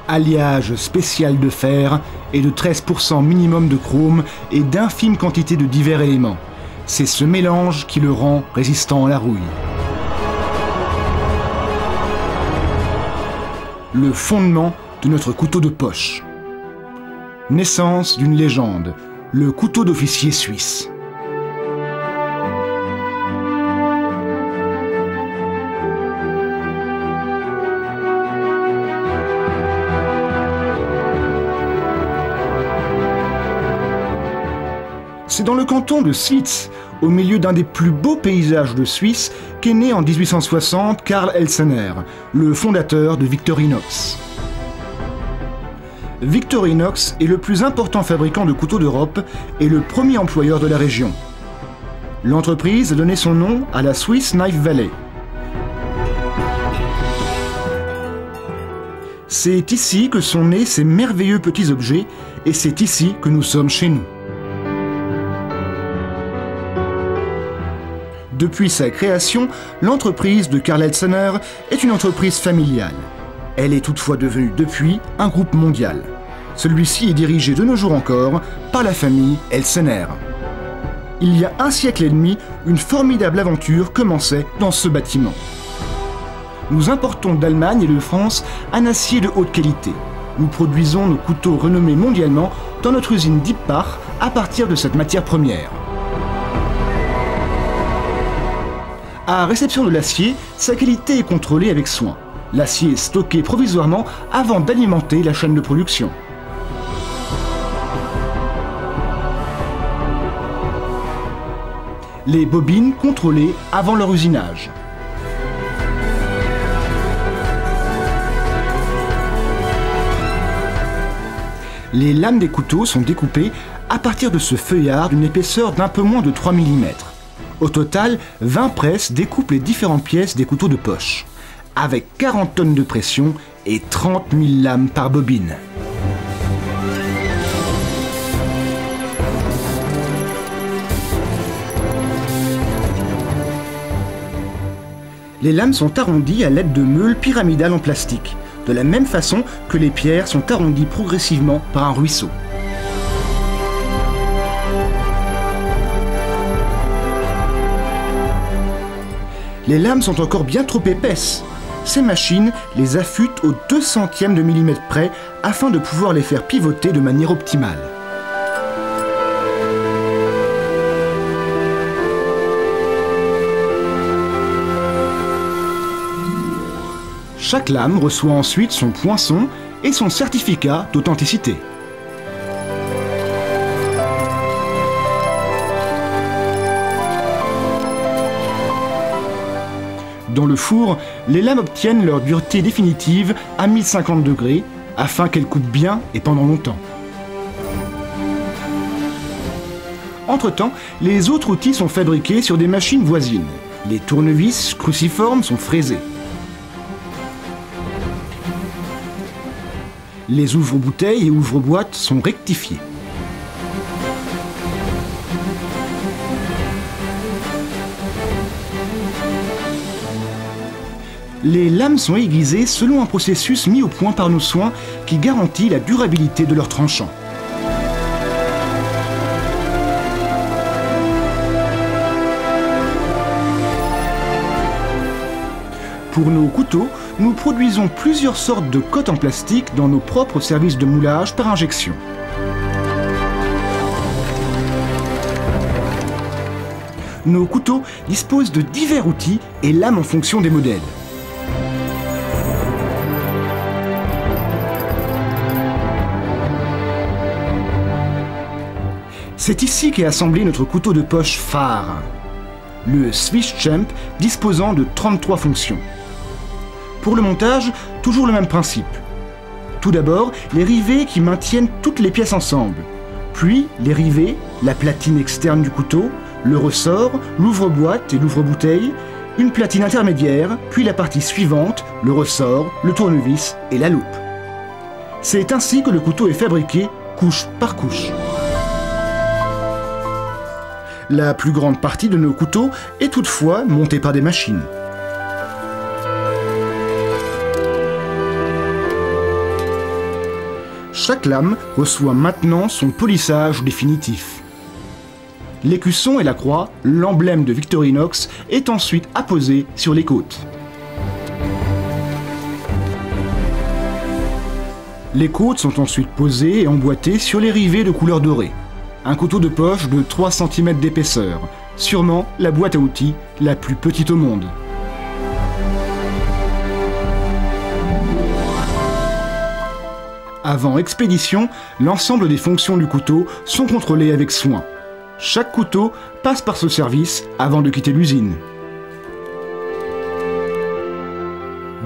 Alliage spécial de fer et de 13% minimum de chrome et d'infimes quantités de divers éléments. C'est ce mélange qui le rend résistant à la rouille. Le fondement de notre couteau de poche. Naissance d'une légende, le couteau d'officier suisse. C'est dans le canton de Slitz, au milieu d'un des plus beaux paysages de Suisse, qu'est né en 1860 Karl Elsener, le fondateur de Victorinox. Victorinox est le plus important fabricant de couteaux d'Europe et le premier employeur de la région. L'entreprise a donné son nom à la Swiss Knife Valley. C'est ici que sont nés ces merveilleux petits objets et c'est ici que nous sommes chez nous. Depuis sa création, l'entreprise de Karl Elsener est une entreprise familiale. Elle est toutefois devenue depuis un groupe mondial. Celui-ci est dirigé de nos jours encore par la famille Elsener. Il y a un siècle et demi, une formidable aventure commençait dans ce bâtiment. Nous importons d'Allemagne et de France un acier de haute qualité. Nous produisons nos couteaux renommés mondialement dans notre usine d'Ippach à partir de cette matière première. À réception de l'acier, sa qualité est contrôlée avec soin. L'acier est stocké provisoirement avant d'alimenter la chaîne de production. Les bobines contrôlées avant leur usinage. Les lames des couteaux sont découpées à partir de ce feuillard d'une épaisseur d'un peu moins de 3 mm. Au total, 20 presses découpent les différentes pièces des couteaux de poche, avec 40 tonnes de pression et 30 000 lames par bobine. Les lames sont arrondies à l'aide de meules pyramidales en plastique, de la même façon que les pierres sont arrondies progressivement par un ruisseau. Les lames sont encore bien trop épaisses. Ces machines les affûtent au 200e de millimètre près afin de pouvoir les faire pivoter de manière optimale. Chaque lame reçoit ensuite son poinçon et son certificat d'authenticité. Dans le four, les lames obtiennent leur dureté définitive à 1050 degrés afin qu'elles coupent bien et pendant longtemps. Entre-temps, les autres outils sont fabriqués sur des machines voisines. Les tournevis cruciformes sont fraisés. Les ouvre-bouteilles et ouvre-boîtes sont rectifiés. Les lames sont aiguisées selon un processus mis au point par nos soins qui garantit la durabilité de leur tranchant. Pour nos couteaux, nous produisons plusieurs sortes de cottes en plastique dans nos propres services de moulage par injection. Nos couteaux disposent de divers outils et lames en fonction des modèles. C'est ici qu'est assemblé notre couteau de poche phare, le Swiss Champ disposant de 33 fonctions. Pour le montage, toujours le même principe. Tout d'abord, les rivets qui maintiennent toutes les pièces ensemble, puis les rivets, la platine externe du couteau, le ressort, l'ouvre-boîte et l'ouvre-bouteille, une platine intermédiaire, puis la partie suivante, le ressort, le tournevis et la loupe. C'est ainsi que le couteau est fabriqué, couche par couche. La plus grande partie de nos couteaux est toutefois montée par des machines. Chaque lame reçoit maintenant son polissage définitif. L'écusson et la croix, l'emblème de Victorinox, est ensuite apposé sur les côtes. Les côtes sont ensuite posées et emboîtées sur les rivets de couleur dorée. Un couteau de poche de 3 cm d'épaisseur, sûrement la boîte à outils la plus petite au monde. Avant expédition, l'ensemble des fonctions du couteau sont contrôlées avec soin. Chaque couteau passe par ce service avant de quitter l'usine.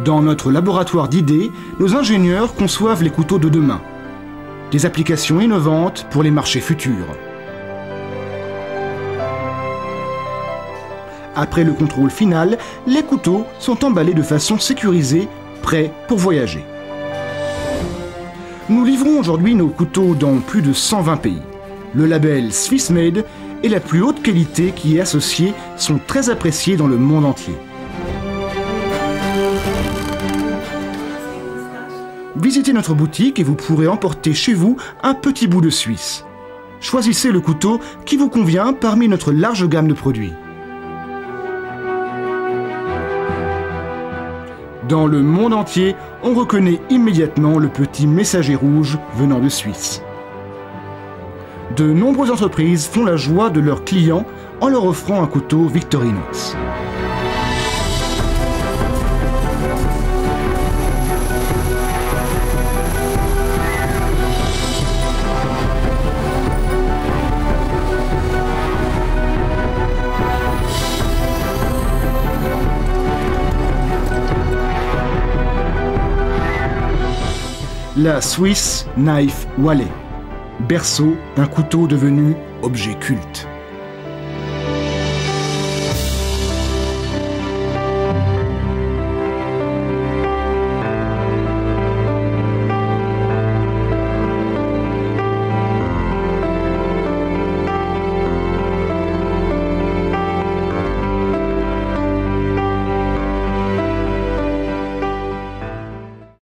Dans notre laboratoire d'idées, nos ingénieurs conçoivent les couteaux de demain. Des applications innovantes pour les marchés futurs. Après le contrôle final, les couteaux sont emballés de façon sécurisée, prêts pour voyager. Nous livrons aujourd'hui nos couteaux dans plus de 120 pays. Le label Swiss Made et la plus haute qualité qui y est associée sont très appréciés dans le monde entier. Visitez notre boutique et vous pourrez emporter chez vous un petit bout de Suisse. Choisissez le couteau qui vous convient parmi notre large gamme de produits. Dans le monde entier, on reconnaît immédiatement le petit messager rouge venant de Suisse. De nombreuses entreprises font la joie de leurs clients en leur offrant un couteau Victorinox. La Swiss Knife Wallet, berceau d'un couteau devenu objet culte.